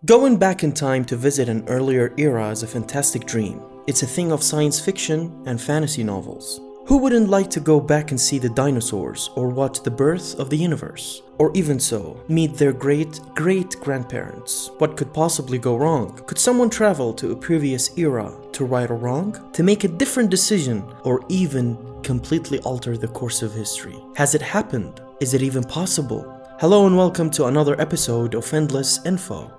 Going back in time to visit an earlier era is a fantastic dream. It's a thing of science fiction and fantasy novels. Who wouldn't like to go back and see the dinosaurs or watch the birth of the universe? Or even so, meet their great-great-grandparents? What could possibly go wrong? Could someone travel to a previous era to right a wrong? To make a different decision or even completely alter the course of history? Has it happened? Is it even possible? Hello and welcome to another episode of Endless Info.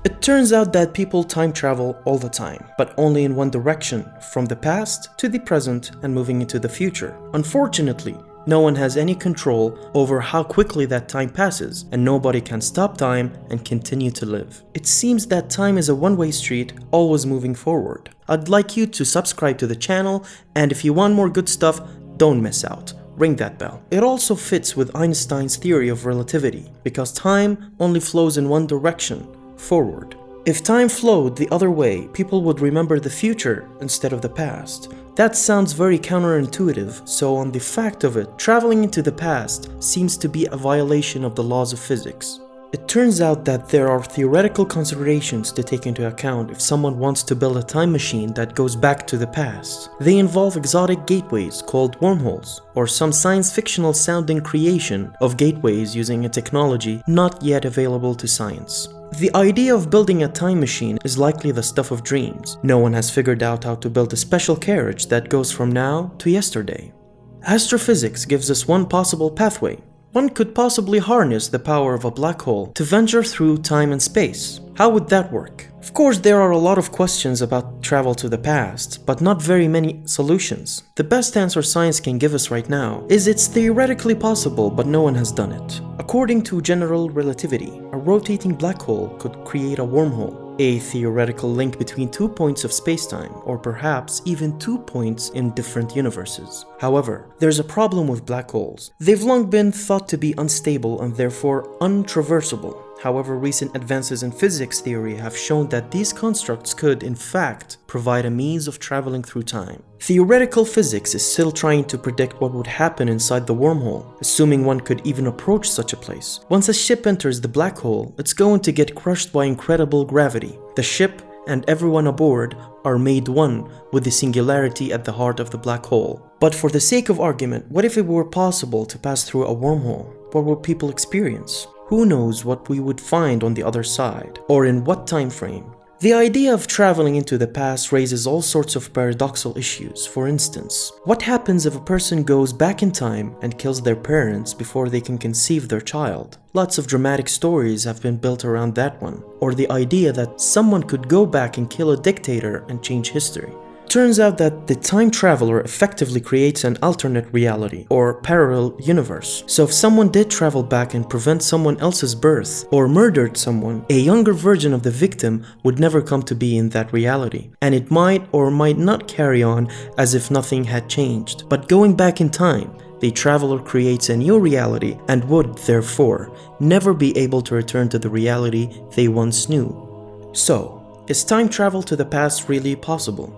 It turns out that people time travel all the time, but only in one direction, from the past to the present and moving into the future. Unfortunately, no one has any control over how quickly that time passes, and nobody can stop time and continue to live. It seems that time is a one-way street, always moving forward. I'd like you to subscribe to the channel, and if you want more good stuff, don't miss out. Ring that bell. It also fits with Einstein's theory of relativity, because time only flows in one direction, forward. If time flowed the other way, people would remember the future instead of the past. That sounds very counterintuitive, so on the fact of it, traveling into the past seems to be a violation of the laws of physics. It turns out that there are theoretical considerations to take into account if someone wants to build a time machine that goes back to the past. They involve exotic gateways called wormholes, or some science-fictional sounding creation of gateways using a technology not yet available to science. The idea of building a time machine is likely the stuff of dreams. No one has figured out how to build a special carriage that goes from now to yesterday. Astrophysics gives us one possible pathway. One could possibly harness the power of a black hole to venture through time and space. How would that work? Of course, there are a lot of questions about travel to the past, but not very many solutions. The best answer science can give us right now is it's theoretically possible, but no one has done it. According to general relativity, a rotating black hole could create a wormhole, a theoretical link between 2 points of spacetime, or perhaps even 2 points in different universes. However, there's a problem with black holes. They've long been thought to be unstable and therefore untraversable. However, recent advances in physics theory have shown that these constructs could, in fact, provide a means of traveling through time. Theoretical physics is still trying to predict what would happen inside the wormhole, assuming one could even approach such a place. Once a ship enters the black hole, it's going to get crushed by incredible gravity. The ship and everyone aboard are made one with the singularity at the heart of the black hole. But for the sake of argument, what if it were possible to pass through a wormhole? What would people experience? Who knows what we would find on the other side, or in what time frame? The idea of traveling into the past raises all sorts of paradoxical issues. For instance, what happens if a person goes back in time and kills their parents before they can conceive their child? Lots of dramatic stories have been built around that one. Or the idea that someone could go back and kill a dictator and change history. Turns out that the time traveler effectively creates an alternate reality or parallel universe. So if someone did travel back and prevent someone else's birth or murdered someone, a younger version of the victim would never come to be in that reality. And it might or might not carry on as if nothing had changed. But going back in time, the traveler creates a new reality and would, therefore, never be able to return to the reality they once knew. So, is time travel to the past really possible?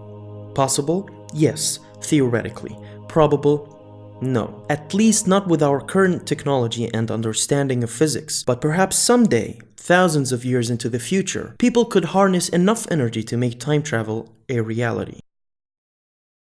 Possible? Yes, theoretically. Probable? No. At least not with our current technology and understanding of physics. But perhaps someday, thousands of years into the future, people could harness enough energy to make time travel a reality.